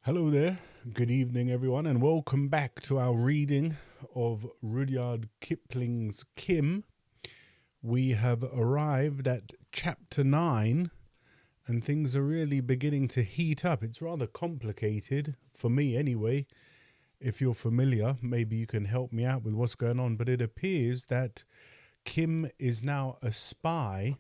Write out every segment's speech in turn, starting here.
Hello there, good evening everyone, and welcome back to our reading of Rudyard Kipling's Kim. We have arrived at chapter 9 and things are really beginning to heat up. It's rather complicated, for me anyway. If you're familiar, maybe you can help me out with what's going on, but it appears that Kim is now a spy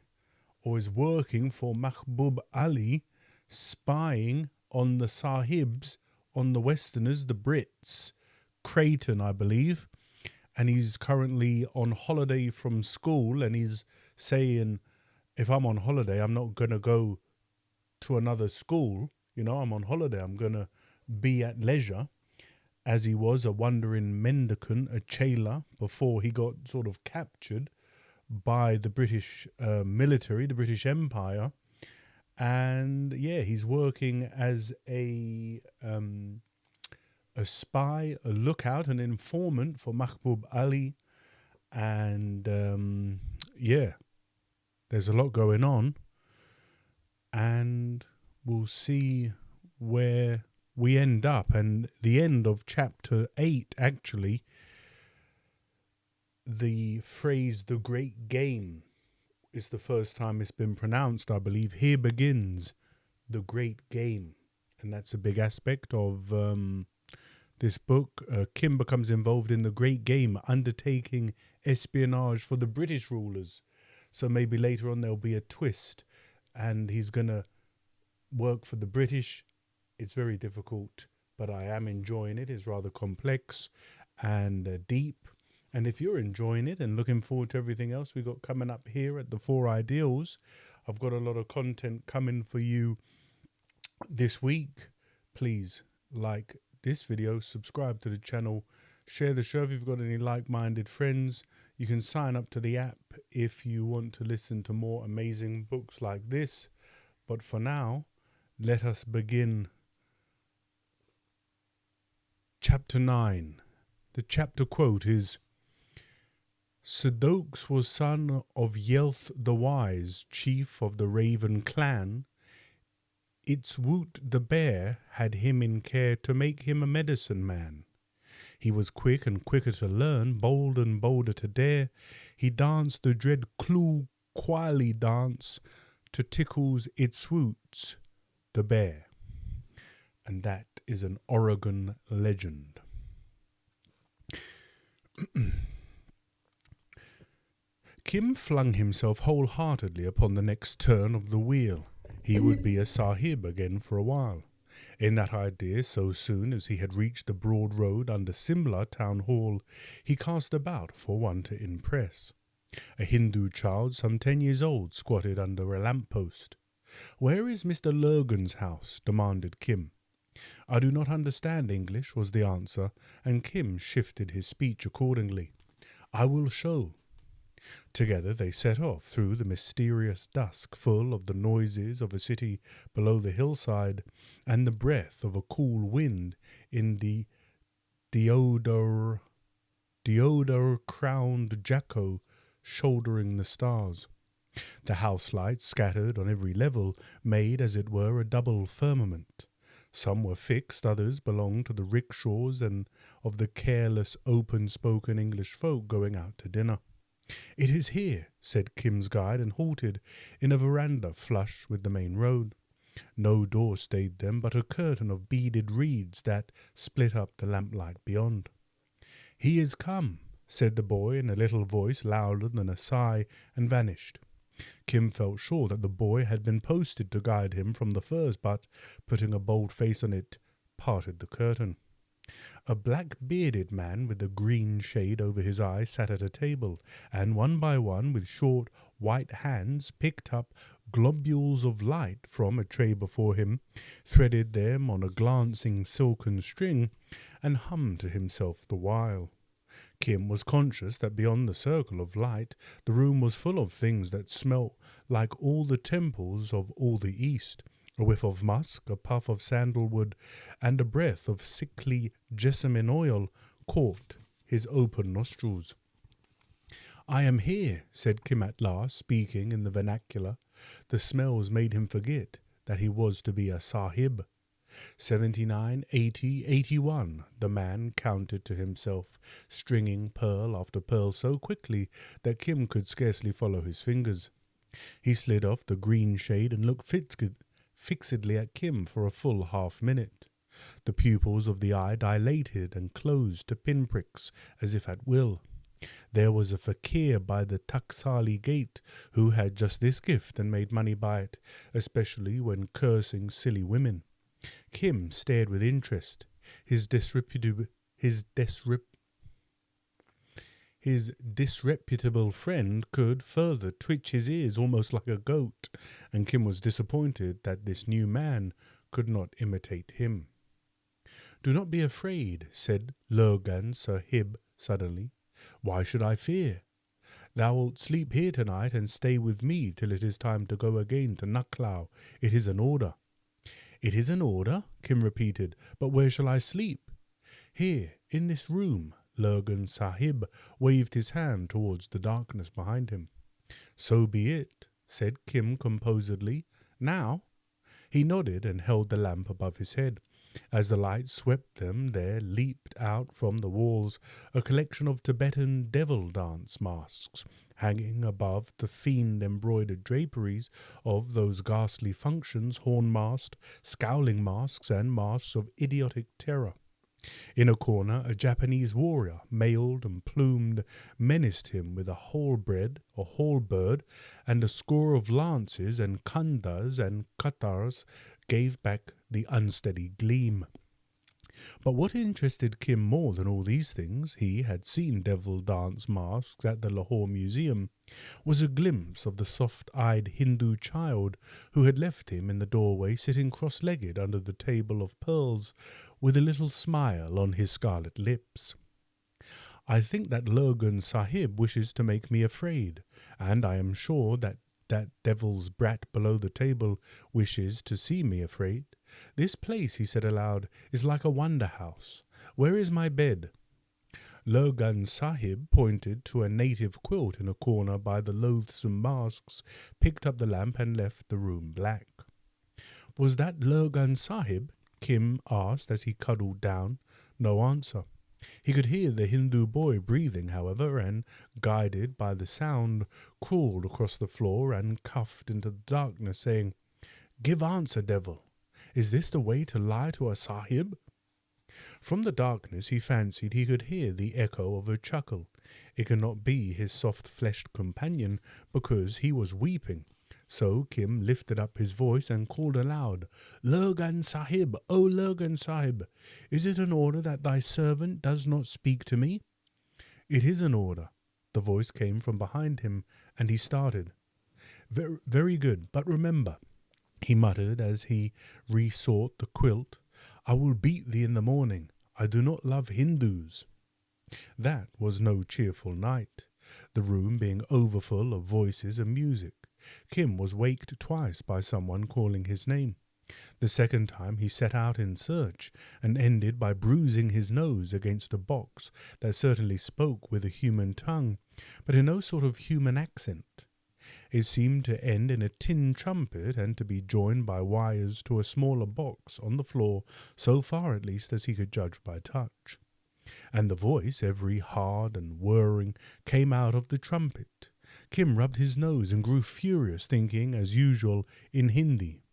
or is working for Mahbub Ali, spying on the Sahibs, on the Westerners, the Brits, Creighton, I believe. And he's currently on holiday from school, and he's saying, if I'm on holiday, I'm not going to go to another school. You know, I'm on holiday. I'm going to be at leisure, as he was a wandering mendicant, a chela, before he got sort of captured by the British military, the British Empire. And yeah, he's working as a spy, a lookout, an informant for Mahbub Ali. And yeah, there's a lot going on. And we'll see where we end up. And the end of chapter 8, actually, the phrase "the great game" is the first time it's been pronounced, I believe. Here begins the great game. And that's a big aspect of this book. Kim becomes involved in the great game, undertaking espionage for the British rulers. So maybe later on there'll be a twist and he's going to work for the British. It's very difficult, but I am enjoying it. It's rather complex and deep. And if you're enjoying it and looking forward to everything else we got coming up here at the Four Ideals, I've got a lot of content coming for you this week. Please like this video, subscribe to the channel, share the show if you've got any like-minded friends. You can sign up to the app if you want to listen to more amazing books like this. But for now, let us begin. Chapter 9. The chapter quote is, "Sadokes was son of Yelth the Wise, chief of the Raven clan. Its Woot the Bear had him in care to make him a medicine man. He was quick and quicker to learn, bold and bolder to dare. He danced the dread Cloo Quiley dance to tickles its Woots the Bear." And that is an Oregon legend. Kim flung himself wholeheartedly upon the next turn of the wheel. He would be a sahib again for a while. In that idea, so soon as he had reached the broad road under Simla town hall, he cast about for one to impress. A Hindu child some 10 years old squatted under a lamp-post. "Where is Mr. Lurgan's house?" demanded Kim. "I do not understand English," was the answer, and Kim shifted his speech accordingly. "I will show." Together they set off through the mysterious dusk, full of the noises of a city below the hillside and the breath of a cool wind in the deodar-crowned Jacko shouldering the stars. The house lights, scattered on every level, made, as it were, a double firmament. Some were fixed, others belonged to the rickshaws and of the careless, open-spoken English folk going out to dinner. "It is here," said Kim's guide, and halted in a veranda flush with the main road. No door stayed them, but a curtain of beaded reeds that split up the lamplight beyond. "He is come," said the boy in a little voice louder than a sigh, and vanished. Kim felt sure that the boy had been posted to guide him from the firs, but, putting a bold face on it, parted the curtain. A black-bearded man with a green shade over his eye sat at a table, and one by one, with short, white hands, picked up globules of light from a tray before him, threaded them on a glancing silken string, and hummed to himself the while. Kim was conscious that beyond the circle of light, the room was full of things that smelt like all the temples of all the East. A whiff of musk, a puff of sandalwood, and a breath of sickly jessamine oil caught his open nostrils. "I am here," said Kim at last, speaking in the vernacular. The smells made him forget that he was to be a sahib. "79, 80, 81, the man counted to himself, stringing pearl after pearl so quickly that Kim could scarcely follow his fingers. He slid off the green shade and looked fixedly at Kim for a full half-minute. The pupils of the eye dilated and closed to pinpricks, as if at will. There was a fakir by the Taksali gate who had just this gift and made money by it, especially when cursing silly women. Kim stared with interest. His disreputable friend could further twitch his ears almost like a goat, and Kim was disappointed that this new man could not imitate him. "Do not be afraid," said Lurgan Sahib suddenly. "Why should I fear? Thou wilt sleep here tonight and stay with me till it is time to go again to Naklau. It is an order." "It is an order?" Kim repeated. "But where shall I sleep?" "Here, in this room." Lurgan Sahib waved his hand towards the darkness behind him. "So be it," said Kim composedly. "Now?" He nodded and held the lamp above his head. As the light swept them, there leaped out from the walls a collection of Tibetan devil dance masks, hanging above the fiend-embroidered draperies of those ghastly functions, horn-masked, scowling masks, and masks of idiotic terror. In a corner, a Japanese warrior, mailed and plumed, menaced him with a halberd, and a score of lances and khandas and katars gave back the unsteady gleam. But what interested Kim more than all these things, he had seen devil dance masks at the Lahore Museum, was a glimpse of the soft-eyed Hindu child who had left him in the doorway sitting cross-legged under the table of pearls with a little smile on his scarlet lips. "I think that Lurgan Sahib wishes to make me afraid, and I am sure that devil's brat below the table wishes to see me afraid. This place," he said aloud, "is like a wonder house. Where is my bed?" Lurgan Sahib pointed to a native quilt in a corner by the loathsome masks, picked up the lamp and left the room black. "Was that Lurgan Sahib?" Kim asked as he cuddled down. No answer. He could hear the Hindu boy breathing, however, and, guided by the sound, crawled across the floor and cuffed into the darkness, saying, "Give answer, devil. Is this the way to lie to a sahib?" From the darkness he fancied he could hear the echo of a chuckle. It could not be his soft-fleshed companion, because he was weeping. So Kim lifted up his voice and called aloud, "Lurgan Sahib, O Lurgan Sahib, is it an order that thy servant does not speak to me?" "It is an order." The voice came from behind him, and he started. Very good, but remember," he muttered as he resought the quilt, "I will beat thee in the morning. I do not love Hindus." That was no cheerful night, the room being overfull of voices and music. Kim was waked twice by someone calling his name. The second time he set out in search, and ended by bruising his nose against a box that certainly spoke with a human tongue, but in no sort of human accent. It seemed to end in a tin trumpet and to be joined by wires to a smaller box on the floor, so far at least as he could judge by touch. And the voice, every hard and whirring, came out of the trumpet. Kim rubbed his nose and grew furious, thinking, as usual, in Hindi.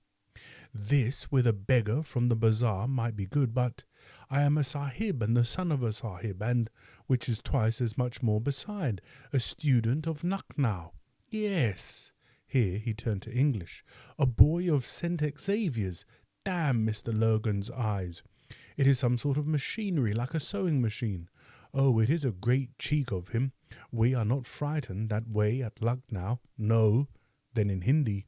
"This with a beggar from the bazaar might be good, but I am a sahib and the son of a sahib, and, which is twice as much more beside, a student of Lucknow. Yes," here he turned to English, "a boy of St. Xavier's. Damn Mr. Lurgan's eyes. It is some sort of machinery, like a sewing machine. Oh, it is a great cheek of him. We are not frightened that way at Lucknow. No." Then in Hindi,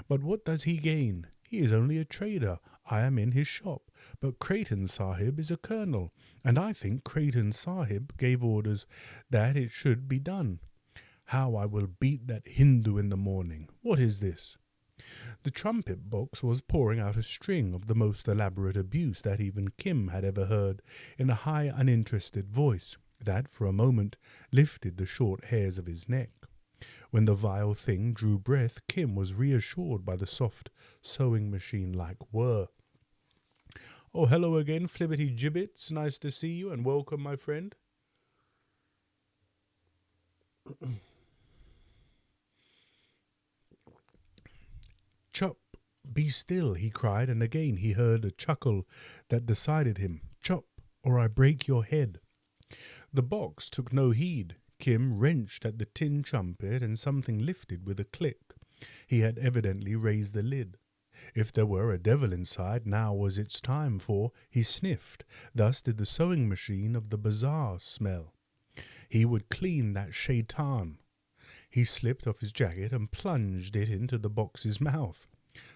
"But what does he gain? He is only a trader. I am in his shop. But Creighton Sahib is a colonel, and I think Creighton Sahib gave orders that it should be done. How I will beat that Hindu in the morning. What is this?" The trumpet box was pouring out a string of the most elaborate abuse that even Kim had ever heard, in a high, uninterested voice that, for a moment, lifted the short hairs of his neck. When the vile thing drew breath, Kim was reassured by the soft, sewing machine-like whir. Oh, hello again, Flibbity Gibbets. Nice to see you and welcome, my friend. Chop, be still, he cried, and again he heard a chuckle that decided him. Chop, or I break your head. The box took no heed. Kim wrenched at the tin trumpet and something lifted with a click. He had evidently raised the lid. If there were a devil inside, now was its time, for he sniffed. Thus did the sewing machine of the bazaar smell. He would clean that shaitan. He slipped off his jacket and plunged it into the box's mouth.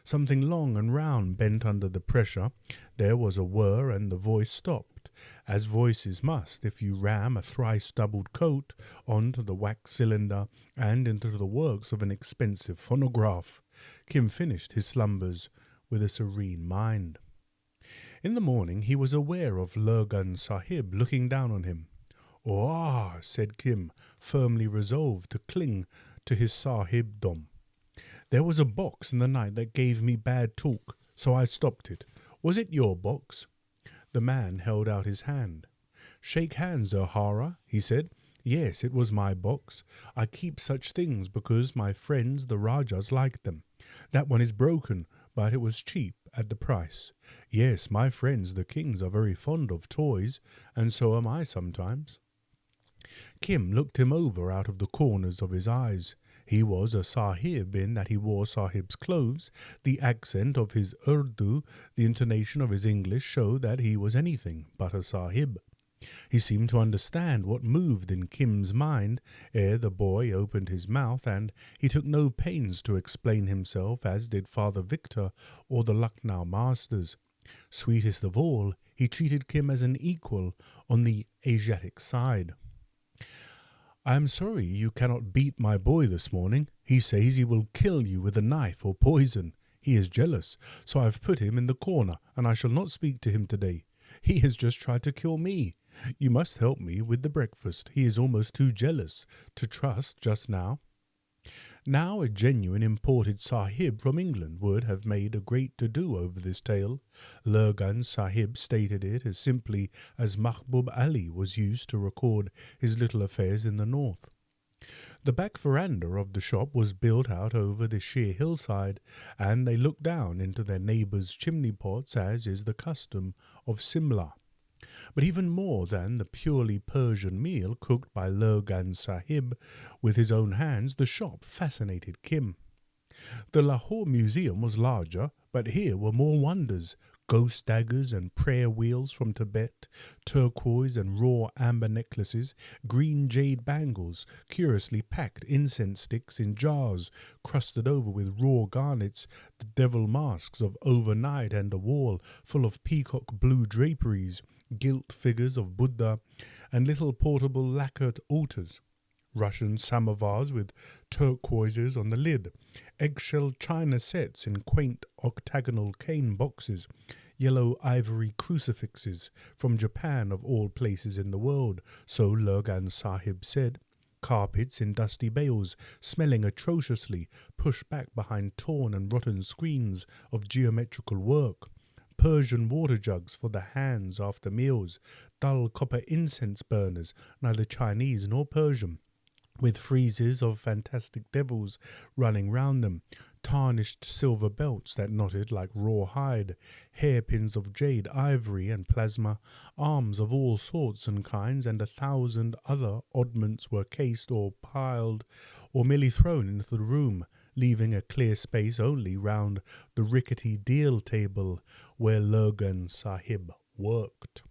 Something long and round bent under the pressure. There was a whir and the voice stopped, as voices must if you ram a thrice-doubled coat onto the wax cylinder and into the works of an expensive phonograph. Kim finished his slumbers with a serene mind. In the morning he was aware of Lurgan Sahib looking down on him. "Ah," said Kim, firmly resolved to cling to his sahibdom. "There was a box in the night that gave me bad talk, so I stopped it. Was it your box?" The man held out his hand. "Shake hands, O'Hara," he said. "Yes, it was my box. I keep such things because my friends the Rajas like them. That one is broken, but it was cheap at the price. Yes, my friends the kings are very fond of toys, and so am I sometimes." Kim looked him over out of the corners of his eyes. He was a sahib in that he wore sahib's clothes. The accent of his Urdu, the intonation of his English showed that he was anything but a sahib. He seemed to understand what moved in Kim's mind ere the boy opened his mouth, and he took no pains to explain himself, as did Father Victor or the Lucknow masters. Sweetest of all, he treated Kim as an equal on the Asiatic side. "I am sorry you cannot beat my boy this morning. He says he will kill you with a knife or poison. He is jealous, so I have put him in the corner, and I shall not speak to him today. He has just tried to kill me. You must help me with the breakfast. He is almost too jealous to trust just now." Now a genuine imported sahib from England would have made a great to-do over this tale. Lurgan Sahib stated it as simply as Mahbub Ali was used to record his little affairs in the north. The back veranda of the shop was built out over the sheer hillside, and they looked down into their neighbours' chimney pots, as is the custom of Simla. But even more than the purely Persian meal cooked by Lurgan Sahib with his own hands, the shop fascinated Kim. The Lahore Museum was larger, but here were more wonders: ghost daggers and prayer wheels from Tibet, turquoise and raw amber necklaces, green jade bangles, curiously packed incense sticks in jars, crusted over with raw garnets, the devil masks of overnight, and a wall full of peacock blue draperies, gilt figures of Buddha, and little portable lacquered altars. Russian samovars with turquoises on the lid, eggshell china sets in quaint octagonal cane boxes, yellow ivory crucifixes from Japan of all places in the world, so Lurgan Sahib said, carpets in dusty bales, smelling atrociously, pushed back behind torn and rotten screens of geometrical work, Persian water jugs for the hands after meals, dull copper incense burners, neither Chinese nor Persian, with friezes of fantastic devils running round them, tarnished silver belts that knotted like raw hide, hairpins of jade, ivory, and plasma, arms of all sorts and kinds, and 1,000 other oddments were cased or piled or merely thrown into the room, leaving a clear space only round the rickety deal table where Lurgan Sahib worked.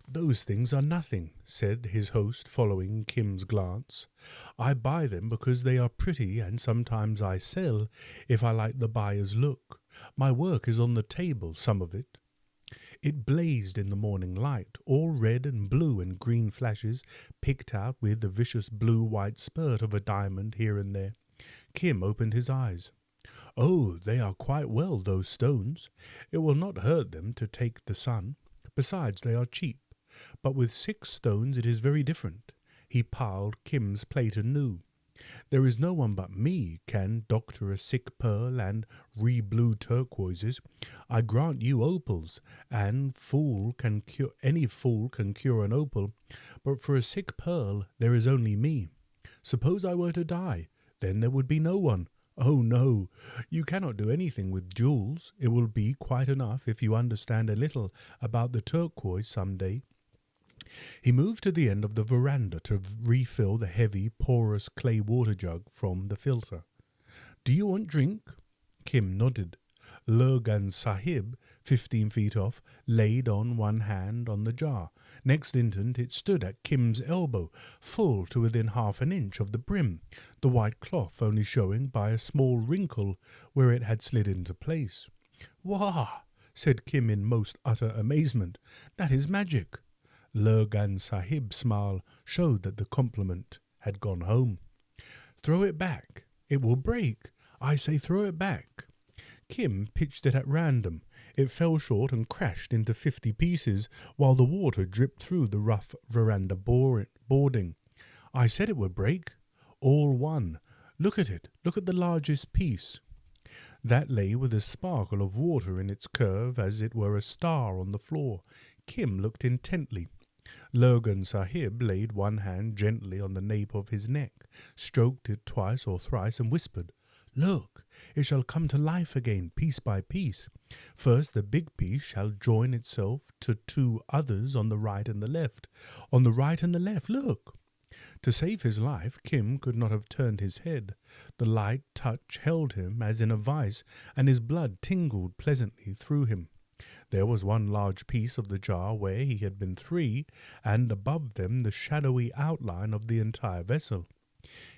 "Those things are nothing," said his host, following Kim's glance. "I buy them because they are pretty, and sometimes I sell if I like the buyer's look. My work is on the table, some of it." It blazed in the morning light, all red and blue and green flashes, picked out with the vicious blue-white spurt of a diamond here and there. Kim opened his eyes. "Oh, they are quite well, those stones. It will not hurt them to take the sun. Besides, they are cheap. But with 6 stones it is very different." He piled Kim's plate anew. There is no one but me can doctor a sick pearl and re-blue turquoises. I grant you opals, and any fool can cure an opal, but for a sick pearl there is only me. Suppose I were to die, then there would be no one. Oh no, you cannot do anything with jewels. It will be quite enough if you understand a little about the turquoise some day. He moved to the end of the veranda to refill the heavy, porous clay water jug from the filter. Do you want drink? Kim nodded. Lurgan Sahib, 15 feet off, laid on one hand on the jar. Next instant it stood at Kim's elbow, full to within half an inch of the brim, the white cloth only showing by a small wrinkle where it had slid into place. "Wah!" said Kim in most utter amazement. "That is magic." Lurgan Sahib's smile showed that the compliment had gone home. "Throw it back. It will break. I say throw it back." Kim pitched it at random. It fell short and crashed into 50 pieces while the water dripped through the rough veranda boarding. "I said it would break. All one. Look at it. Look at the largest piece." That lay with a sparkle of water in its curve as it were a star on the floor. Kim looked intently. Lurgan Sahib laid one hand gently on the nape of his neck, stroked it twice or thrice, and whispered, "Look, it shall come to life again, piece by piece. First the big piece shall join itself to two others on the right and the left. On the right and the left, look." To save his life, Kim could not have turned his head. The light touch held him as in a vice, and his blood tingled pleasantly through him. There was one large piece of the jar where he had been three, and above them the shadowy outline of the entire vessel.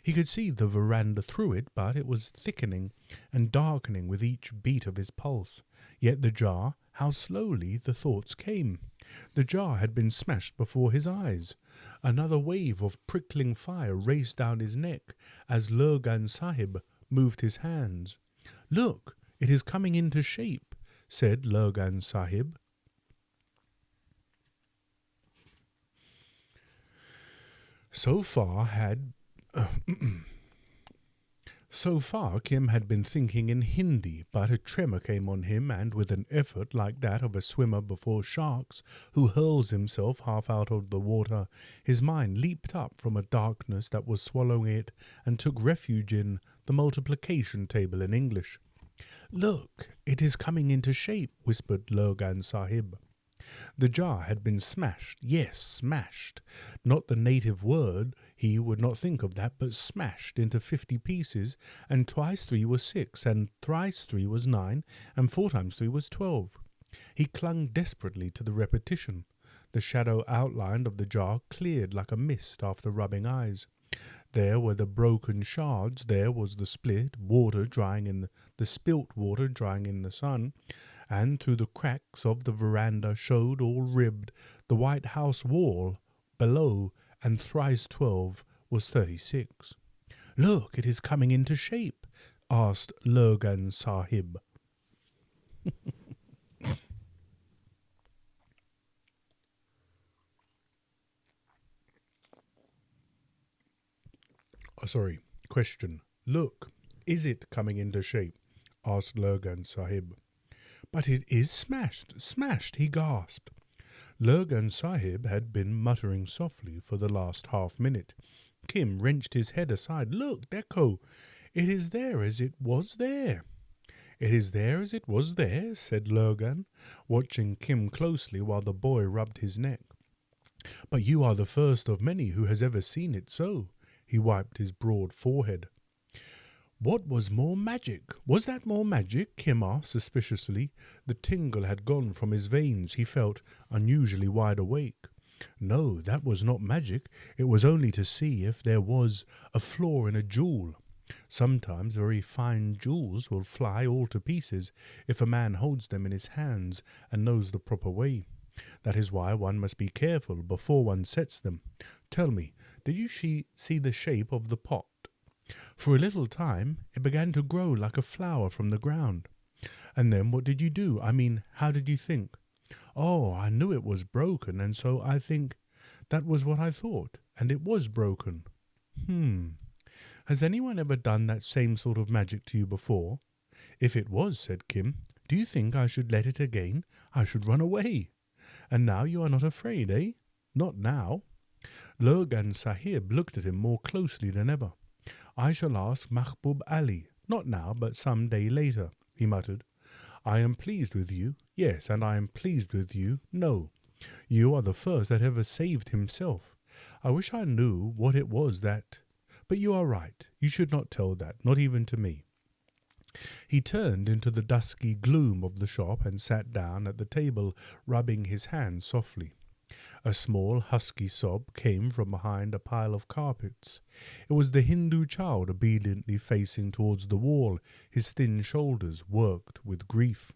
He could see the veranda through it, but it was thickening and darkening with each beat of his pulse. Yet the jar, how slowly the thoughts came. The jar had been smashed before his eyes. Another wave of prickling fire raced down his neck as Lurgan Sahib moved his hands. "Look, it is coming into shape," said Lurgan Sahib. So far Kim had been thinking in Hindi, but a tremor came on him, and with an effort like that of a swimmer before sharks who hurls himself half out of the water, his mind leaped up from a darkness that was swallowing it and took refuge in the multiplication table in English. "Look, it is coming into shape," whispered Lurgan Sahib. The jar had been smashed. Yes, smashed. Not the native word, he would not think of that, but smashed into 50 pieces, and twice 3 was 6, and thrice 3 was 9, and 4 times 3 was 12. He clung desperately to the repetition. The shadow outline of the jar cleared like a mist after rubbing eyes. There were the broken shards, there was the spilt water drying in the sun, and through the cracks of the veranda showed all ribbed the white house wall below, and thrice 12 was 36. "Look, it is coming into shape," asked Lurgan Sahib. Question. "Look, is it coming into shape?" asked Lurgan Sahib. "But it is smashed," he gasped. Lurgan Sahib had been muttering softly for the last half-minute. Kim wrenched his head aside. "Look, Deco, it is there as it was there." "It is there as it was there," said Lurgan, watching Kim closely while the boy rubbed his neck. "But you are the first of many who has ever seen it so." He wiped his broad forehead. "What was more magic? Was that more magic?" Kim asked suspiciously. The tingle had gone from his veins. He felt unusually wide awake. "No, that was not magic. It was only to see if there was a flaw in a jewel. Sometimes very fine jewels will fly all to pieces if a man holds them in his hands and knows the proper way. That is why one must be careful before one sets them. Tell me, did you see the shape of the pot? For a little time it began to grow like a flower from the ground. And then what did you do? I mean, how did you think?" "Oh, I knew it was broken, and so I think that was what I thought, and it was broken." Has anyone ever done that same sort of magic to you before? If it was, said Kim, do you think I should let it again? I should run away. And now you are not afraid, eh? Not now. Lurgan Sahib looked at him more closely than ever. I shall ask Mahbub Ali, not now, but some day later, he muttered. I am pleased with you, yes, and I am pleased with you, no. You are the first that ever saved himself. I wish I knew what it was that... But you are right, you should not tell that, not even to me. He turned into the dusky gloom of the shop and sat down at the table, rubbing his hands softly. A small, husky sob came from behind a pile of carpets. It was the Hindu child obediently facing towards the wall, his thin shoulders worked with grief.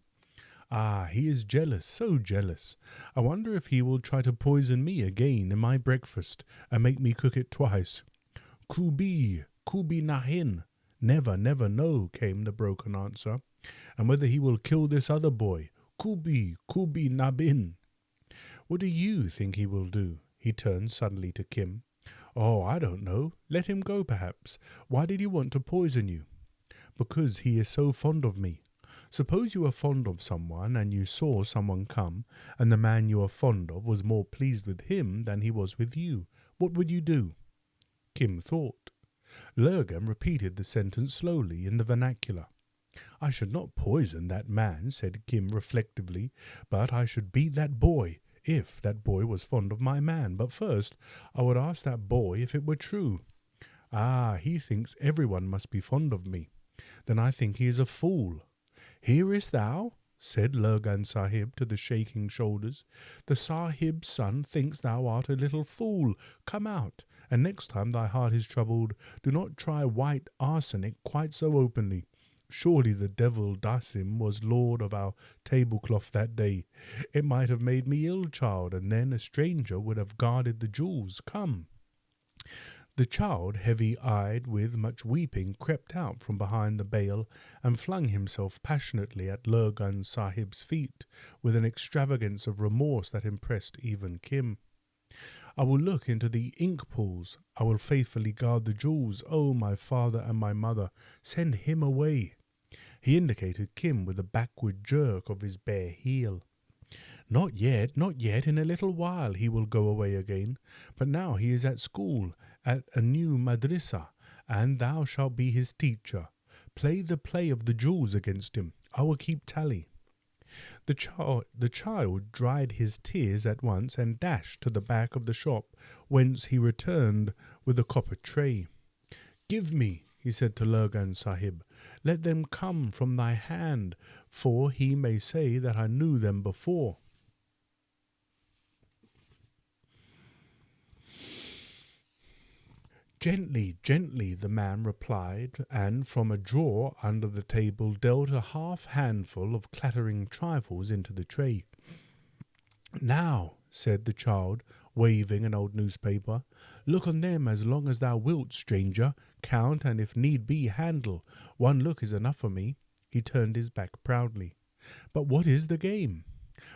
Ah, he is jealous, so jealous. I wonder if he will try to poison me again in my breakfast and make me cook it twice. Kubi nahin. Never, never, no, came the broken answer. And whether he will kill this other boy, Kubi nabin. What do you think he will do? He turned suddenly to Kim. Oh, I don't know. Let him go, perhaps. Why did he want to poison you? Because he is so fond of me. Suppose you were fond of someone and you saw someone come, and the man you are fond of was more pleased with him than he was with you. What would you do? Kim thought. Lurgan repeated the sentence slowly in the vernacular. I should not poison that man, said Kim reflectively, but I should beat that boy, if that boy was fond of my man. But first, I would ask that boy if it were true. Ah, he thinks everyone must be fond of me. Then I think he is a fool. Hearest thou? Said Lurgan Sahib to the shaking shoulders. The Sahib's son thinks thou art a little fool. Come out, and next time thy heart is troubled, do not try white arsenic quite so openly. Surely the devil Dasim was lord of our tablecloth that day. It might have made me ill, child, and then a stranger would have guarded the jewels. Come. The child, heavy-eyed with much weeping, crept out from behind the bale and flung himself passionately at Lurgan Sahib's feet with an extravagance of remorse that impressed even Kim. I will look into the ink pools. I will faithfully guard the jewels. Oh, my father and my mother, send him away. He indicated Kim with a backward jerk of his bare heel. Not yet, in a little while he will go away again. But now he is at school, at a new madrasa, and thou shalt be his teacher. Play the play of the jewels against him. I will keep tally. The child dried his tears at once and dashed to the back of the shop, whence he returned with a copper tray. Give me, he said to Lurgan Sahib, let them come from thy hand, for he may say that I knew them before. Gently, gently, the man replied, and from a drawer under the table dealt a half-handful of clattering trifles into the tray. Now, said the child, waving an old newspaper, look on them as long as thou wilt, stranger. Count, and if need be, handle. One look is enough for me. He turned his back proudly. But what is the game?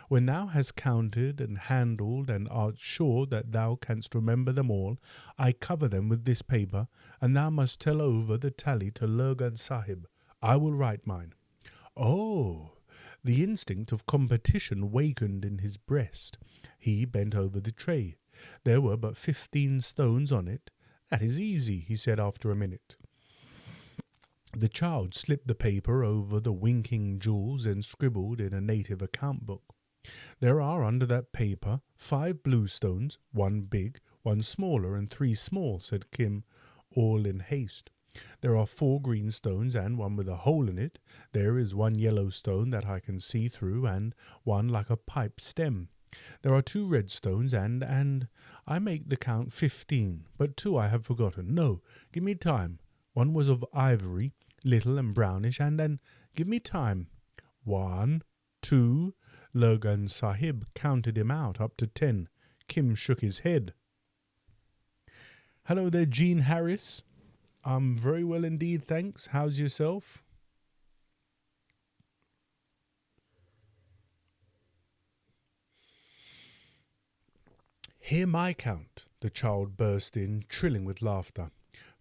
When thou hast counted and handled and art sure that thou canst remember them all, I cover them with this paper, and thou must tell over the tally to Lurgan Sahib. I will write mine. Oh! The instinct of competition wakened in his breast. He bent over the tray. There were but 15 stones on it. That is easy, he said after a minute. The child slipped the paper over the winking jewels and scribbled in a native account book. There are under that paper 5 blue stones, 1 big, 1 smaller, and 3 small, said Kim, all in haste. There are 4 green stones and 1 with a hole in it. There is 1 yellow stone that I can see through, and 1 like a pipe stem. There are 2 red stones, and I make the count 15, but 2 I have forgotten. No, give me time. 1 was of ivory, little and brownish, and give me time. 1, 2... Lurgan Sahib counted him out up to 10. Kim shook his head. Hello there, Jean Harris. I'm very well indeed, thanks. How's yourself? Hear my count, the child burst in, trilling with laughter.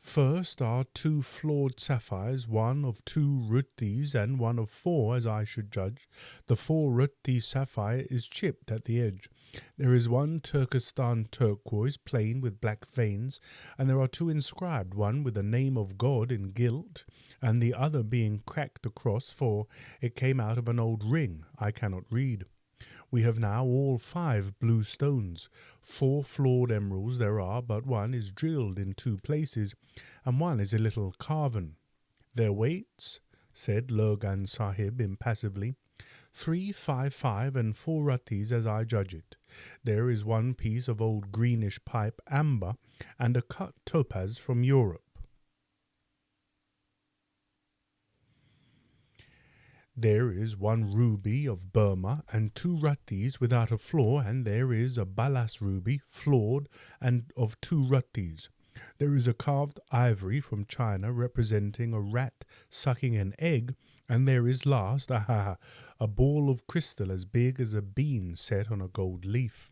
First are 2 flawed sapphires, one of 2 rupees and one of 4, as I should judge. The 4 rupee sapphire is chipped at the edge. There is 1 Turkestan turquoise, plain with black veins, and there are 2 inscribed, one with the name of God in gilt, and the other being cracked across, for it came out of an old ring I cannot read. We have now all 5 blue stones. 4 flawed emeralds there are, but 1 is drilled in 2 places, and 1 is a little carven. Their weights, said Lurgan Sahib impassively, 3, 5, 5, and 4 rupees as I judge it. There is 1 piece of old greenish pipe amber, and a cut topaz from Europe. There is 1 ruby of Burma and 2 rupees without a flaw, and there is a balas ruby, flawed, and of 2 rupees. There is a carved ivory from China representing a rat sucking an egg, and there is last, a ball of crystal as big as a bean set on a gold leaf.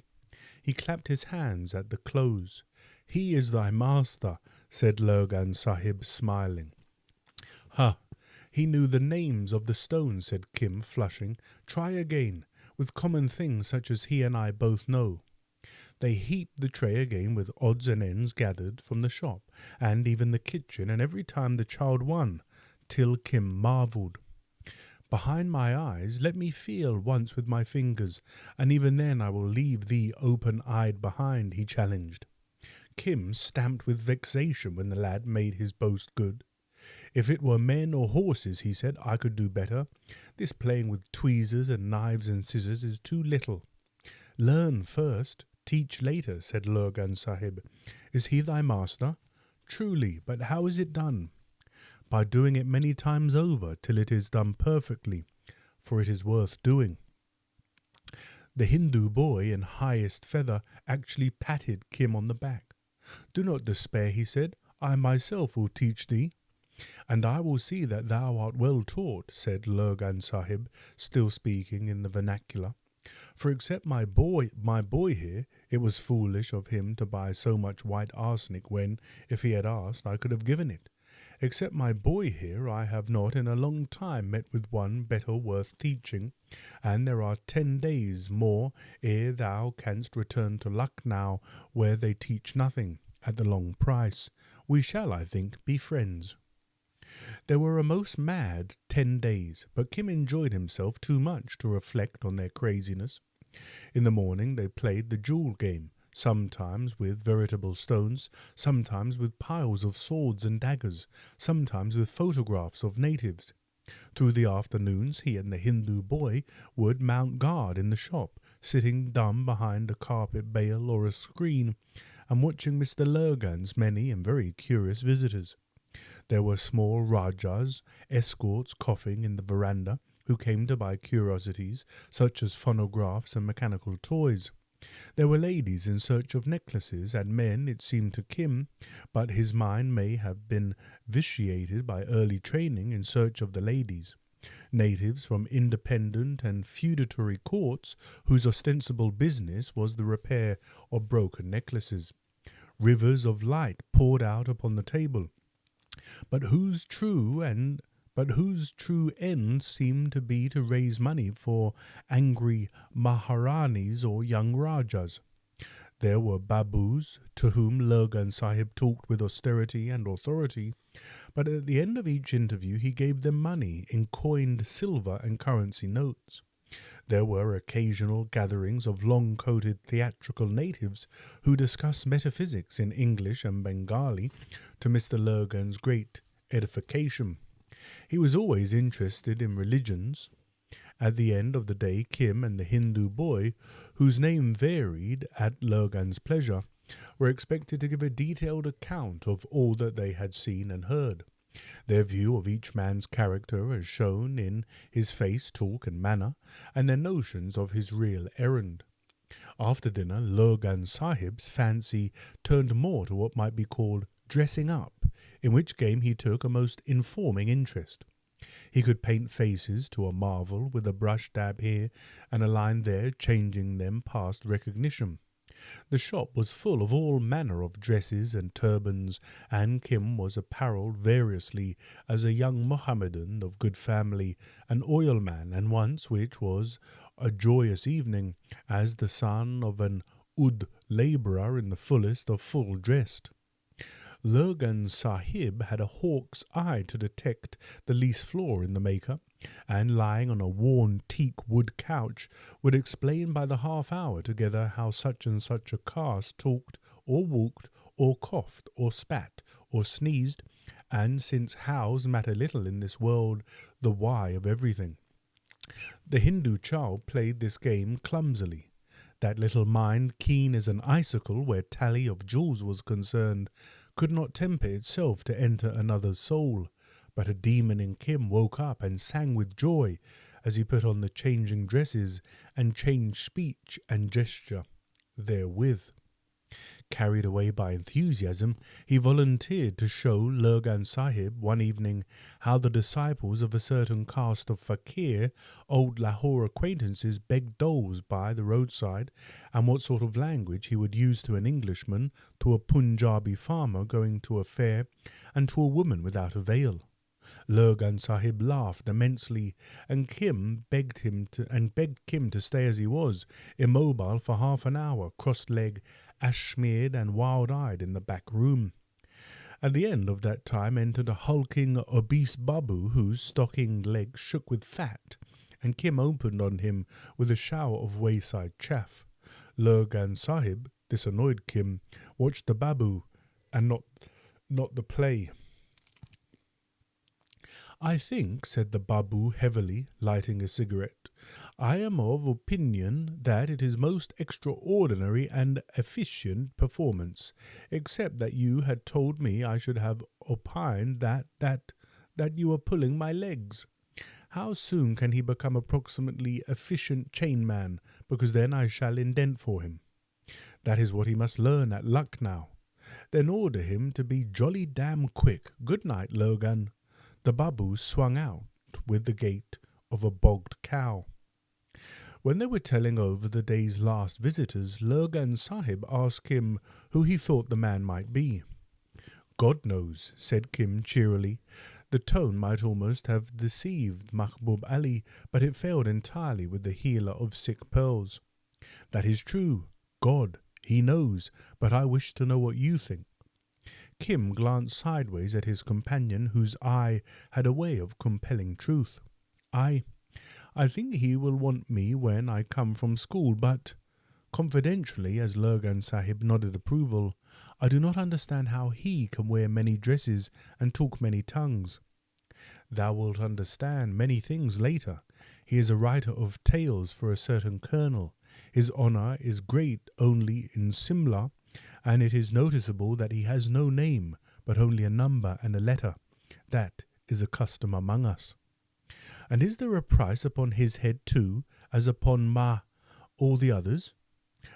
He clapped his hands at the close. He is thy master, said Lurgan Sahib, smiling. Ha! He knew the names of the stones, said Kim, flushing. Try again, with common things such as he and I both know. They heaped the tray again with odds and ends gathered from the shop, and even the kitchen, and every time the child won, till Kim marvelled. Behind my eyes, let me feel once with my fingers, and even then I will leave thee open-eyed behind, he challenged. Kim stamped with vexation when the lad made his boast good. If it were men or horses, he said, I could do better. This playing with tweezers and knives and scissors is too little. Learn first, teach later, said Lurgan Sahib. Is he thy master? Truly, but how is it done? By doing it many times over, till it is done perfectly, for it is worth doing. The Hindu boy in highest feather actually patted Kim on the back. Do not despair, he said. I myself will teach thee. And I will see that thou art well taught, said Lurgan Sahib, still speaking in the vernacular. For except my boy here, it was foolish of him to buy so much white arsenic when, if he had asked, I could have given it. Except my boy here, I have not in a long time met with one better worth teaching, and there are 10 days more ere thou canst return to Lucknow, where they teach nothing, at the long price. We shall, I think, be friends. There were a most mad 10 days, but Kim enjoyed himself too much to reflect on their craziness. In the morning they played the jewel game, sometimes with veritable stones, sometimes with piles of swords and daggers, sometimes with photographs of natives. Through the afternoons he and the Hindu boy would mount guard in the shop, sitting dumb behind a carpet bale or a screen, and watching Mr. Lurgan's many and very curious visitors. There were small Rajas, escorts coughing in the veranda, who came to buy curiosities, such as phonographs and mechanical toys. There were ladies in search of necklaces, and men, it seemed to Kim, but his mind may have been vitiated by early training, in search of the ladies. Natives from independent and feudatory courts, whose ostensible business was the repair of broken necklaces. Rivers of light poured out upon the table, but whose true end seemed to be to raise money for angry Maharanis or young Rajas. There were Babus, to whom Lurgan Sahib talked with austerity and authority, but at the end of each interview he gave them money in coined silver and currency notes. There were occasional gatherings of long-coated theatrical natives who discussed metaphysics in English and Bengali, to Mr. Lurgan's great edification. He was always interested in religions. At the end of the day, Kim and the Hindu boy, whose name varied at Lurgan's pleasure, were expected to give a detailed account of all that they had seen and heard. Their view of each man's character as shown in his face, talk, and manner, and their notions of his real errand. After dinner, Lurgan Sahib's fancy turned more to what might be called dressing up, in which game he took a most informing interest. He could paint faces to a marvel, with a brush dab here and a line there, changing them past recognition. The shop was full of all manner of dresses and turbans, and Kim was apparelled variously as a young Mohammedan of good family, an oilman, and once, which was a joyous evening, as the son of an Ud labourer in the fullest of full dressed. Lurgan Sahib had a hawk's eye to detect the least flaw in the maker, and lying on a worn teak wood couch would explain by the half hour together how such and such a caste talked or walked or coughed or spat or sneezed, and since hows matter little in this world, the why of everything. The Hindu child played this game clumsily. That little mind, keen as an icicle where tally of jewels was concerned, could not temper itself to enter another's soul, but a demon in Kim woke up and sang with joy as he put on the changing dresses and changed speech and gesture therewith. Carried away by enthusiasm, he volunteered to show Lurgan Sahib one evening how the disciples of a certain caste of fakir, old Lahore acquaintances, begged doles by the roadside, and what sort of language he would use to an Englishman, to a Punjabi farmer going to a fair, and to a woman without a veil. Lurgan Sahib laughed immensely, and begged Kim to stay as he was, immobile for half an hour, cross-legged, ash-smeared and wild-eyed in the back room. At the end of that time entered a hulking, obese babu whose stockinged legs shook with fat, and Kim opened on him with a shower of wayside chaff. Lurgan Sahib, this annoyed Kim, watched the babu and not the play. "I think," said the babu heavily, lighting a cigarette, "I am of opinion that it is most extraordinary and efficient performance, except that you had told me I should have opined that you were pulling my legs. How soon can he become approximately efficient chainman, because then I shall indent for him. That is what he must learn at Lucknow. Then order him to be jolly damn quick. Good night, Lurgan." The babu swung out with the gait of a bogged cow. When they were telling over the day's last visitors, Lurgan Sahib asked Kim who he thought the man might be. "God knows," said Kim cheerily. The tone might almost have deceived Mahbub Ali, but it failed entirely with the healer of sick pearls. "That is true. God, he knows, but I wish to know what you think." Kim glanced sideways at his companion, whose eye had a way of compelling truth. I think he will want me when I come from school, but," confidentially, as Lurgan Sahib nodded approval, "I do not understand how he can wear many dresses and talk many tongues." "Thou wilt understand many things later. He is a writer of tales for a certain colonel. His honour is great only in Simla, and it is noticeable that he has no name, but only a number and a letter. That is a custom among us." "And is there a price upon his head too, as upon all the others?"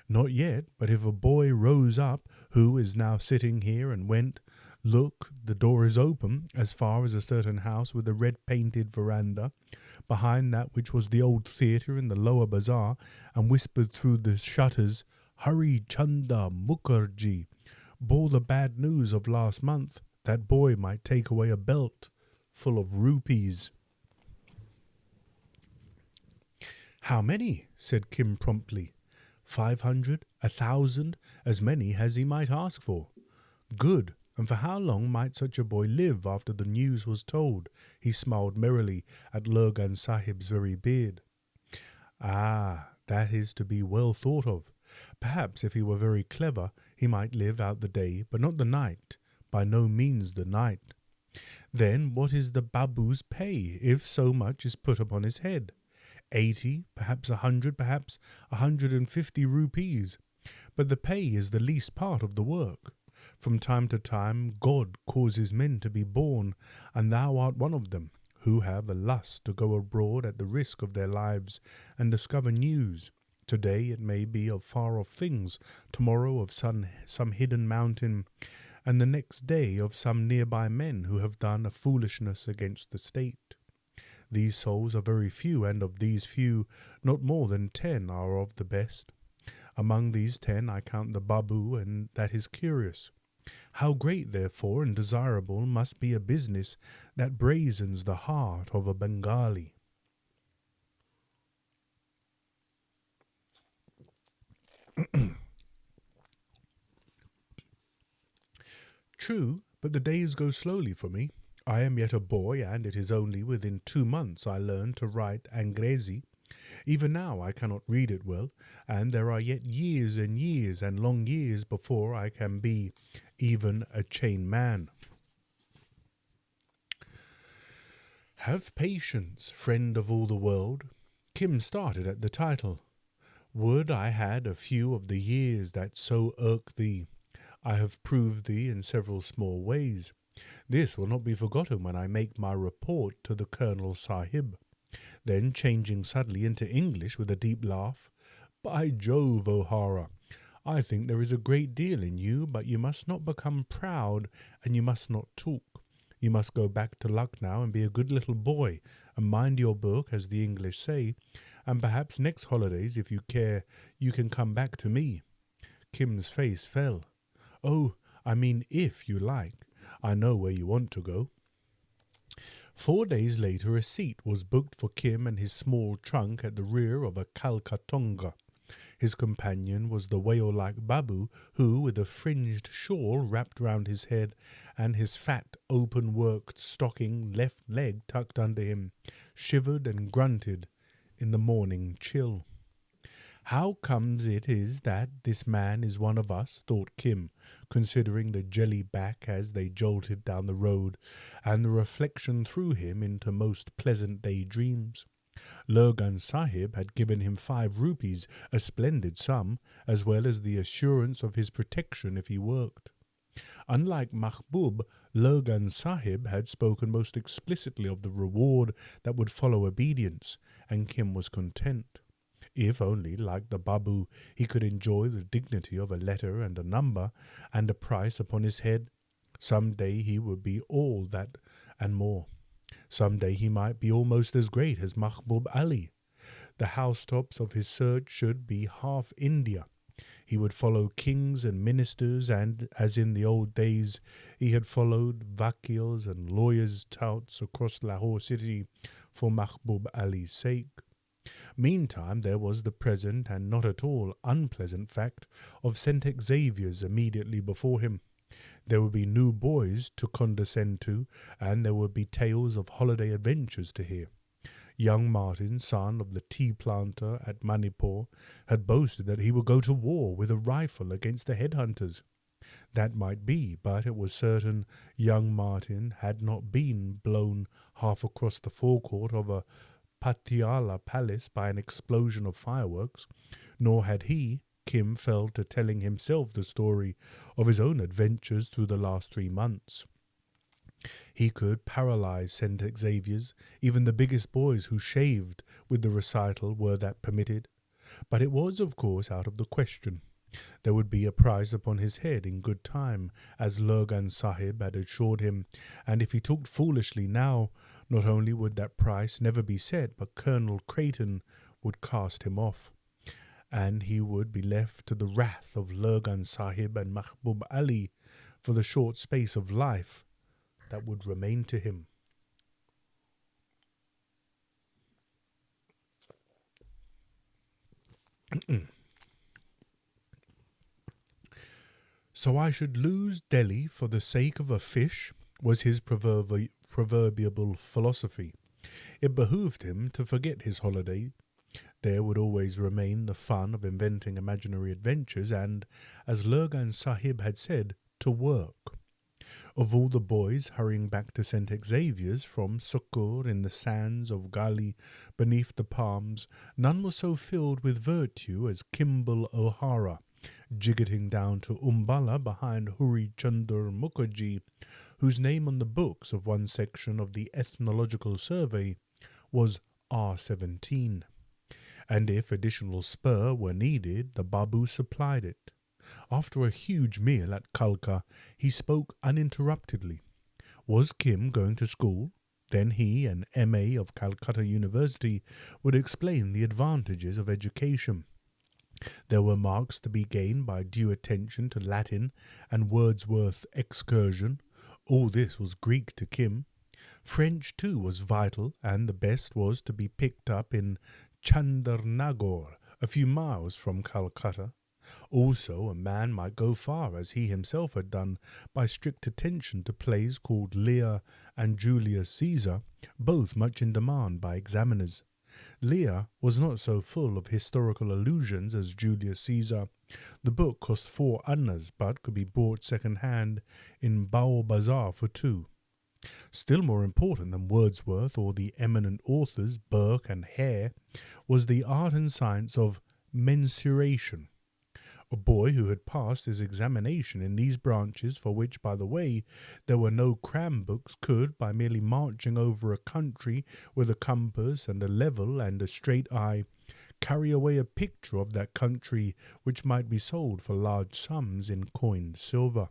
"Not yet, but if a boy rose up, who is now sitting here, and went, 'Look, the door is open, as far as a certain house with a red-painted veranda, behind that which was the old theatre in the lower bazaar, and whispered through the shutters, Hari Chanda Mukherjee bore the bad news of last month,' that boy might take away a belt full of rupees." "How many?" said Kim promptly. 500, 1,000, as many as he might ask for." "Good. And for how long might such a boy live after the news was told?" He smiled merrily at Lurgan Sahib's very beard. "Ah, that is to be well thought of. Perhaps if he were very clever, he might live out the day, but not the night, by no means the night." "Then what is the babu's pay, if so much is put upon his head?" 80, perhaps 100, perhaps 150 rupees. But the pay is the least part of the work. From time to time God causes men to be born, and thou art one of them, who have a lust to go abroad at the risk of their lives and discover news. Today it may be of far-off things, tomorrow of some hidden mountain, and the next day of some nearby men who have done a foolishness against the state. These souls are very few, and of these few, not more than 10 are of the best. Among these 10 I count the Babu, and that is curious. How great, therefore, and desirable must be a business that brazens the heart of a Bengali. True, but the days go slowly for me. I am yet a boy, and it is only within 2 months I learned to write engrossing. Even now I cannot read it well, and there are yet years and years and long years before I can be even a chain man. Have patience, friend of all the world. Kim started at the title. Would I had a few of the years that so irk thee. I have proved thee in several small ways. This will not be forgotten when I make my report to the Colonel Sahib. Then, changing suddenly into English with a deep laugh, By Jove, O'Hara, I think there is a great deal in you, but you must not become proud, and you must not talk. You must go back to Lucknow and be a good little boy, and mind your book, as the English say, and perhaps next holidays, if you care, you can come back to me. Kim's face fell. Oh, I mean if you like. I know where you want to go. 4 days later a seat was booked for Kim and his small trunk at the rear of a Calcuttonga. His companion was the whale-like Babu, who, with a fringed shawl wrapped round his head and his fat, open-worked stocking left leg tucked under him, shivered and grunted in the morning chill. How comes it is that this man is one of us, thought Kim, considering the jelly back as they jolted down the road, and the reflection threw him into most pleasant daydreams. Lurgan Sahib had given him 5 rupees, a splendid sum, as well as the assurance of his protection if he worked. Unlike Mahbub, Lurgan Sahib had spoken most explicitly of the reward that would follow obedience, and Kim was content. If only, like the Babu, he could enjoy the dignity of a letter and a number and a price upon his head, some day he would be all that and more. Some day he might be almost as great as Mahbub Ali. The housetops of his search should be half India. He would follow kings and ministers, and, as in the old days, he had followed vakirs and lawyers' touts across Lahore city for Mahbub Ali's sake. Meantime, there was the present and not at all unpleasant fact of St. Xavier's immediately before him. There would be new boys to condescend to, and there would be tales of holiday adventures to hear. Young Martin, son of the tea planter at Manipur, had boasted that he would go to war with a rifle against the headhunters. That might be, but it was certain young Martin had not been blown half across the forecourt of a Patiala palace by an explosion of fireworks, nor had he, Kim, fell to telling himself the story of his own adventures through the last 3 months. He could paralyze St. Xavier's, even the biggest boys who shaved with the recital were that permitted. But it was, of course, out of the question. There would be a price upon his head in good time, as Lurgan Sahib had assured him, and if he talked foolishly now, not only would that price never be set, but Colonel Creighton would cast him off, and he would be left to the wrath of Lurgan Sahib and Mahbub Ali for the short space of life that would remain to him. So I should lose Delhi for the sake of a fish, was his proverbial philosophy. It behooved him to forget his holiday. There would always remain the fun of inventing imaginary adventures and, as Lurgan Sahib had said, to work. Of all the boys hurrying back to St. Xavier's from Sukkur in the sands of Gali beneath the palms, none was so filled with virtue as Kimball O'Hara, jiggetting down to Umballa behind Huri Chunder Mukherjee, whose name on the books of one section of the Ethnological Survey was R17. And if additional spur were needed, the Babu supplied it. After a huge meal at Kalka, he spoke uninterruptedly. Was Kim going to school? Then he, an M.A. of Calcutta University, would explain the advantages of education. There were marks to be gained by due attention to Latin and Wordsworth excursion. All this was Greek to Kim. French, too, was vital, and the best was to be picked up in Chandernagore, a few miles from Calcutta. Also, a man might go far, as he himself had done, by strict attention to plays called Lear and Julius Caesar, both much in demand by examiners. Lear was not so full of historical allusions as Julius Caesar. The book cost 4 annas, but could be bought second-hand in Bao Bazaar for 2. Still more important than Wordsworth or the eminent authors Burke and Hare was the art and science of mensuration. A boy who had passed his examination in these branches, for which, by the way, there were no cram books, could, by merely marching over a country with a compass and a level and a straight eye, carry away a picture of that country which might be sold for large sums in coined silver.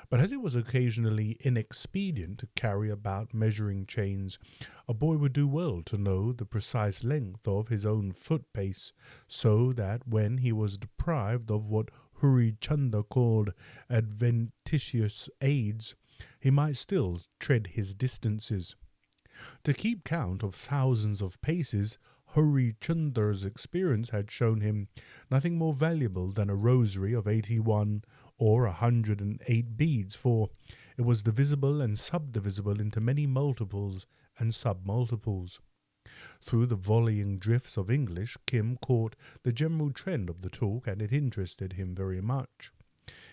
But as it was occasionally inexpedient to carry about measuring chains, a boy would do well to know the precise length of his own foot-pace, so that when he was deprived of what Hurry Chunder called adventitious aids, he might still tread his distances. To keep count of thousands of paces, Hurry Chunder's experience had shown him nothing more valuable than a rosary of 81 or 108 beads, for it was divisible and subdivisible into many multiples and submultiples. Through the volleying drifts of English, Kim caught the general trend of the talk, and it interested him very much.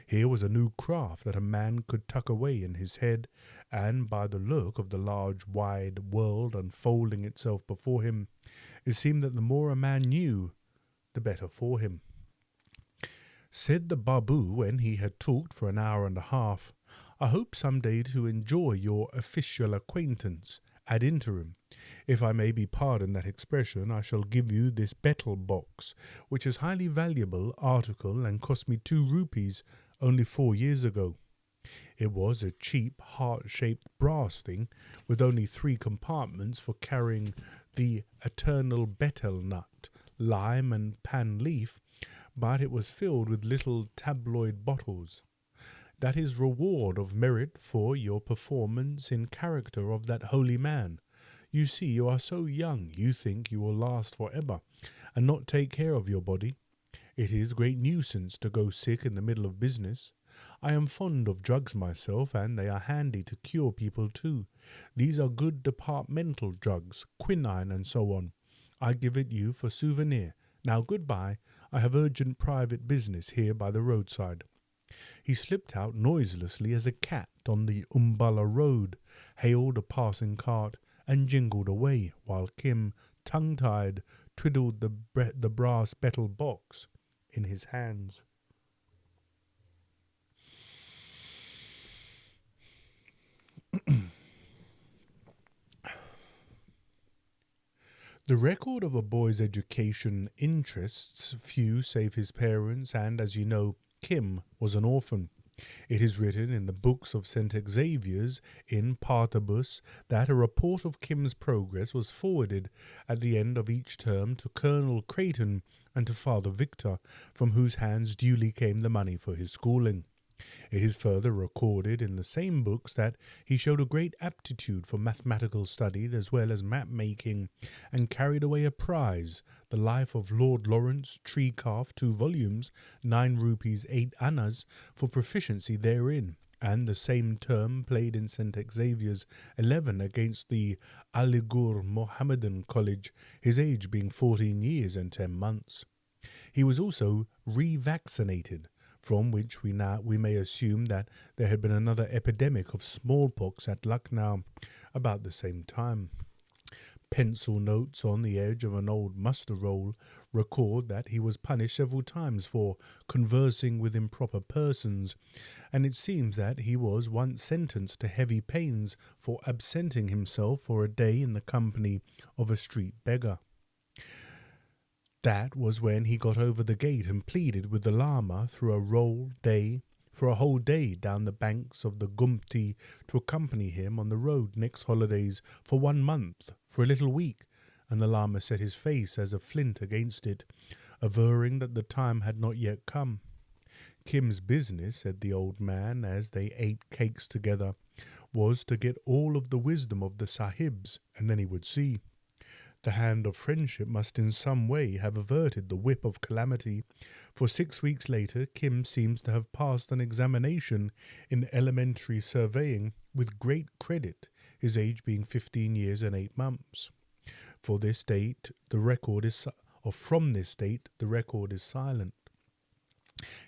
Here was a new craft that a man could tuck away in his head, and by the look of the large, wide world unfolding itself before him, it seemed that the more a man knew, the better for him. Said the Babu, when he had talked for an hour and a half, "I hope some day to enjoy your official acquaintance. Ad interim, if I may be pardoned that expression, I shall give you this betel box, which is a highly valuable article and cost me 2 rupees only 4 years ago." It was a cheap, heart-shaped brass thing, with only 3 compartments for carrying the eternal betel nut, lime and pan leaf, but it was filled with little tabloid bottles. "That is reward of merit for your performance in character of that holy man. You see, you are so young, you think you will last forever, and not take care of your body. It is great nuisance to go sick in the middle of business. I am fond of drugs myself, and they are handy to cure people too. These are good departmental drugs, quinine and so on. I give it you for souvenir. Now goodbye. I have urgent private business here by the roadside." He slipped out noiselessly as a cat on the Umballa road, hailed a passing cart, and jingled away, while Kim, tongue-tied, twiddled the brass betel box in his hands. The record of a boy's education interests few save his parents, and, as you know, Kim was an orphan. It is written in the books of St. Xavier's in Partibus that a report of Kim's progress was forwarded at the end of each term to Colonel Creighton and to Father Victor, from whose hands duly came the money for his schooling. It is further recorded in the same books that he showed a great aptitude for mathematical study as well as map-making, and carried away a prize, the Life of Lord Lawrence Treecalf, 2 volumes, 9 rupees 8 annas, for proficiency therein, and the same term played in St. Xavier's 11 against the Aligarh Mohammedan College, his age being 14 years and 10 months. He was also revaccinated, from which we may assume that there had been another epidemic of smallpox at Lucknow about the same time. Pencil notes on the edge of an old muster roll record that he was punished several times for conversing with improper persons, and it seems that he was once sentenced to heavy pains for absenting himself for a day in the company of a street beggar. That was when he got over the gate and pleaded with the lama for a whole day down the banks of the Gumti to accompany him on the road next holidays for 1 month, for a little week, and the lama set his face as a flint against it. averring that the time had not yet come. Kim's business, said the old man as they ate cakes together, was to get all of the wisdom of the sahibs, and then he would see. The hand of friendship must in some way have averted the whip of calamity, for 6 weeks later Kim seems to have passed an examination in elementary surveying with great credit, his age being 15 years and 8 months. From this date, the record is silent.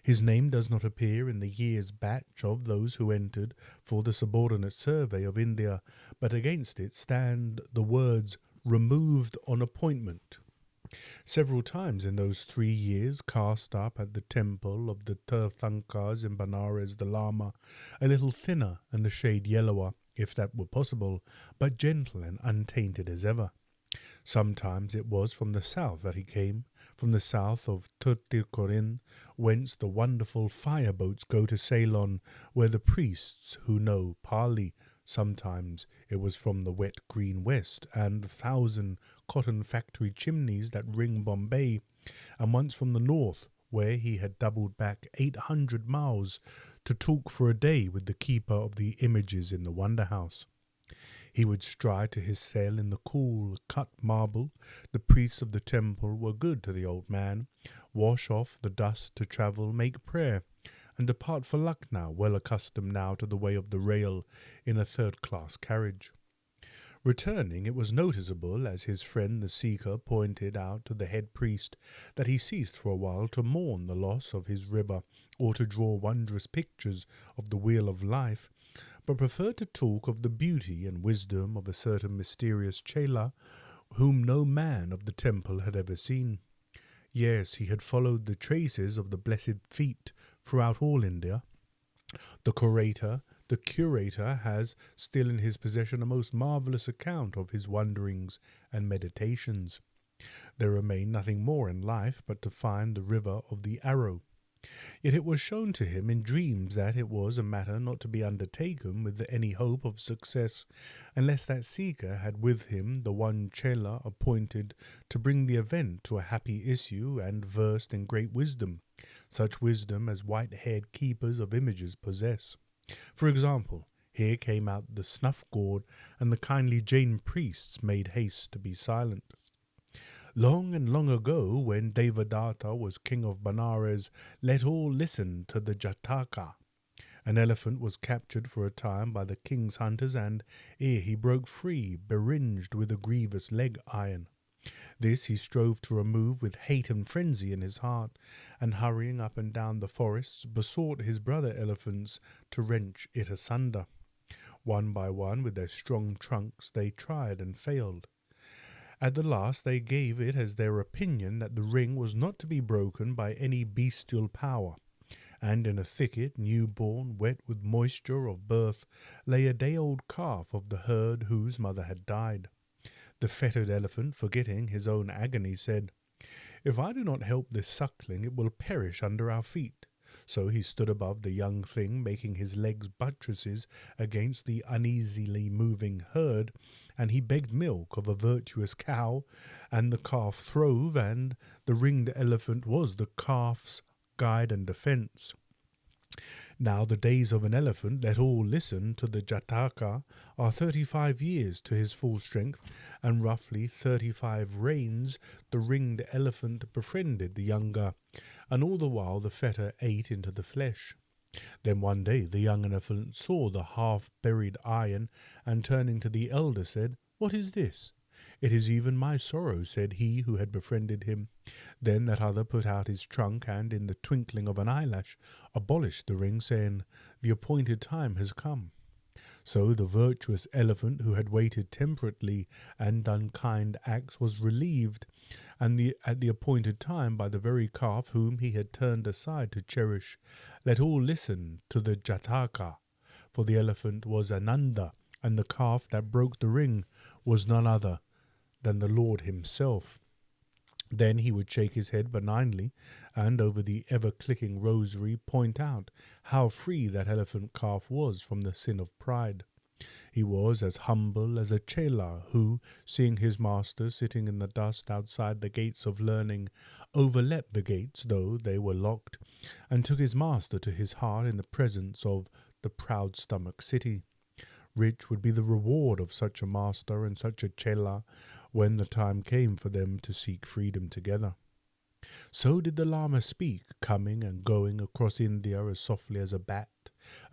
His name does not appear in the year's batch of those who entered for the subordinate survey of India, but against it stand the words removed on appointment. Several times in those 3 years, cast up at the temple of the Tirthankars in Benares, the lama, a little thinner and a shade yellower, if that were possible, but gentle and untainted as ever. Sometimes it was from the south that he came, from the south of Tuticorin, whence the wonderful fire boats go to Ceylon, where the priests who know Pali. Sometimes it was from the wet green west and the 1,000 cotton factory chimneys that ring Bombay, and once from the north, where he had doubled back 800 miles to talk for a day with the keeper of the images in the Wonder House. He would stride to his cell in the cool, cut marble. The priests of the temple were good to the old man, wash off the dust to travel, make prayer, and depart for Lucknow, well accustomed now to the way of the rail in a third-class carriage. Returning, it was noticeable, as his friend the seeker pointed out to the head priest, that he ceased for a while to mourn the loss of his river or to draw wondrous pictures of the wheel of life, but preferred to talk of the beauty and wisdom of a certain mysterious chela whom no man of the temple had ever seen. Yes, he had followed the traces of the blessed feet throughout all India. The curator has still in his possession a most marvellous account of his wanderings and meditations. There remained nothing more in life but to find the river of the arrow. Yet it was shown to him in dreams that it was a matter not to be undertaken with any hope of success, unless that seeker had with him the one chela appointed to bring the event to a happy issue and versed in great wisdom, such wisdom as white-haired keepers of images possess. For example, here came out the snuff-gourd, and the kindly Jain priests made haste to be silent. Long and long ago, when Devadatta was king of Benares, let all listen to the Jataka. An elephant was captured for a time by the king's hunters, and ere he broke free, beringed with a grievous leg iron. This he strove to remove with hate and frenzy in his heart, and hurrying up and down the forests, besought his brother elephants to wrench it asunder. One by one, with their strong trunks, they tried and failed. At the last they gave it as their opinion that the ring was not to be broken by any bestial power, and in a thicket, new-born, wet with moisture of birth, lay a day-old calf of the herd whose mother had died. The fettered elephant, forgetting his own agony, said, "If I do not help this suckling, it will perish under our feet." So he stood above the young thing, making his legs buttresses against the uneasily moving herd, and he begged milk of a virtuous cow, and the calf throve, and the ringed elephant was the calf's guide and defence. Now the days of an elephant, let all listen to the Jataka, are 35 years to his full strength, and roughly 35 reigns the ringed elephant befriended the younger, and all the while the fetter ate into the flesh. Then one day the young elephant saw the half-buried iron, and turning to the elder said, "What is this?" "It is even my sorrow," said he who had befriended him. Then that other put out his trunk, and in the twinkling of an eyelash abolished the ring, saying, "The appointed time has come." So the virtuous elephant, who had waited temperately and done kind acts, was relieved, and at the appointed time, by the very calf whom he had turned aside to cherish. Let all listen to the Jataka, for the elephant was Ananda, and the calf that broke the ring was none other than the Lord himself. Then he would shake his head benignly, and over the ever-clicking rosary point out how free that elephant calf was from the sin of pride. He was as humble as a chela who, seeing his master sitting in the dust outside the gates of learning, overleapt the gates, though they were locked, and took his master to his heart in the presence of the proud stomach city. Rich would be the reward of such a master and such a chela when the time came for them to seek freedom together. So did the lama speak, coming and going across India as softly as a bat.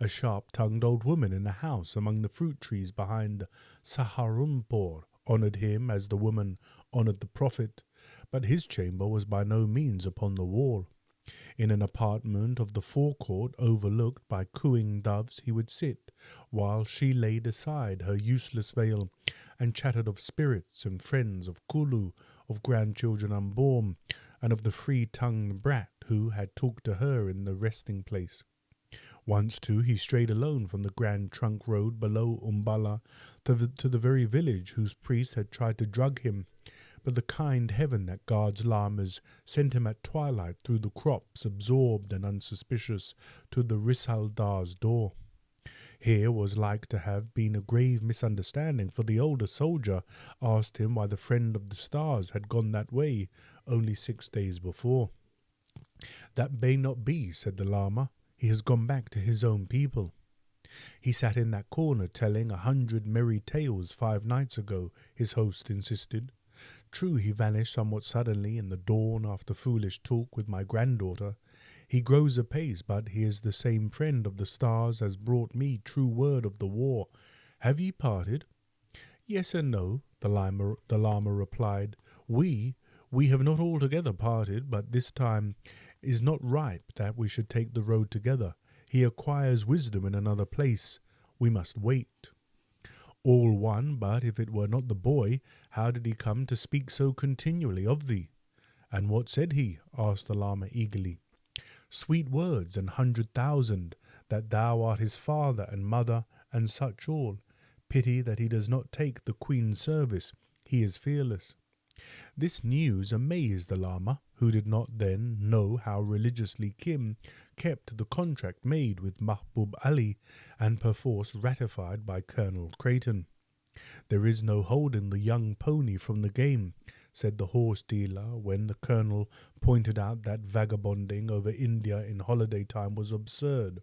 A sharp-tongued old woman in a house among the fruit trees behind Saharanpur honoured him as the woman honoured the prophet, but his chamber was by no means upon the wall. In an apartment of the forecourt overlooked by cooing doves he would sit, while she laid aside her useless veil and chattered of spirits and friends, of Kulu, of grandchildren unborn, and of the free-tongued brat who had talked to her in the resting-place. Once, too, he strayed alone from the Grand Trunk Road below Umballa to the very village whose priest had tried to drug him, but the kind heaven that guards lamas sent him at twilight through the crops, absorbed and unsuspicious, to the Risaldar's door. Here was like to have been a grave misunderstanding, for the older soldier asked him why the friend of the stars had gone that way only 6 days before. "That may not be," said the lama. "He has gone back to his own people." "He sat in that corner telling 100 merry tales 5 nights ago," his host insisted. "True, he vanished somewhat suddenly in the dawn after foolish talk with my granddaughter. He grows apace, but he is the same friend of the stars as brought me true word of the war. Have ye parted?" "Yes and no," the lama replied. We have not altogether parted, but this time is not ripe that we should take the road together. He acquires wisdom in another place. We must wait." "All one, but if it were not the boy, how did he come to speak so continually of thee?" "And what said he?" asked the lama eagerly. "Sweet words and 100,000, that thou art his father and mother, and such all. Pity that he does not take the queen's service. He is fearless." This news amazed the lama, who did not then know how religiously Kim kept the contract made with Mahbub Ali and perforce ratified by Colonel Creighton. "There is no holding the young pony from the game," said the horse dealer when the colonel pointed out that vagabonding over India in holiday time was absurd.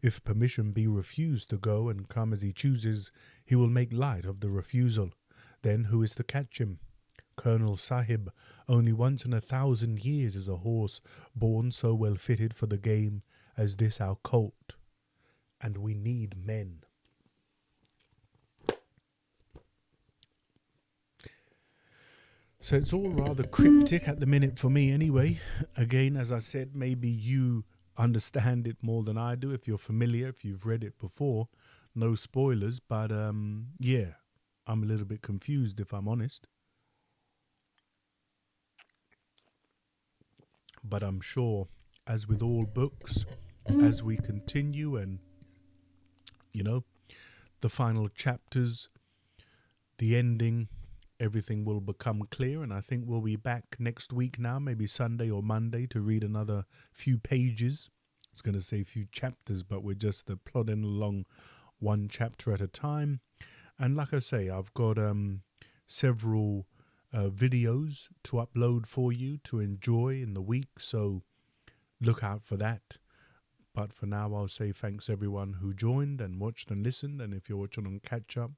"If permission be refused to go and come as he chooses, he will make light of the refusal. Then who is to catch him? Colonel Sahib, only once in 1,000 years is a horse born so well fitted for the game as this our colt. And we need men." So it's all rather cryptic at the minute for me anyway. Again, as I said, maybe you understand it more than I do if you're familiar, if you've read it before. No spoilers, but yeah, I'm a little bit confused if I'm honest. But I'm sure, as with all books, as we continue and, the final chapters, the ending, everything will become clear. And I think we'll be back next week now, maybe Sunday or Monday, to read another few pages. I was going to say few chapters, but we're just plodding along one chapter at a time. And like I say, I've got several videos to upload for you to enjoy in the week, so look out for that. But for now, I'll say thanks everyone who joined and watched and listened, and if you're watching on catch up,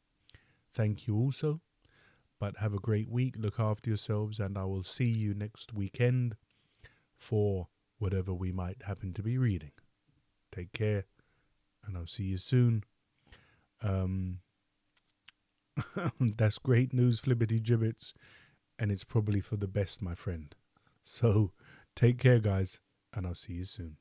thank you also. But have a great week, look after yourselves, and I will see you next weekend for whatever we might happen to be reading. Take care, and I'll see you soon. That's great news, flippity gibbets, and it's probably for the best, my friend. So take care, guys, and I'll see you soon.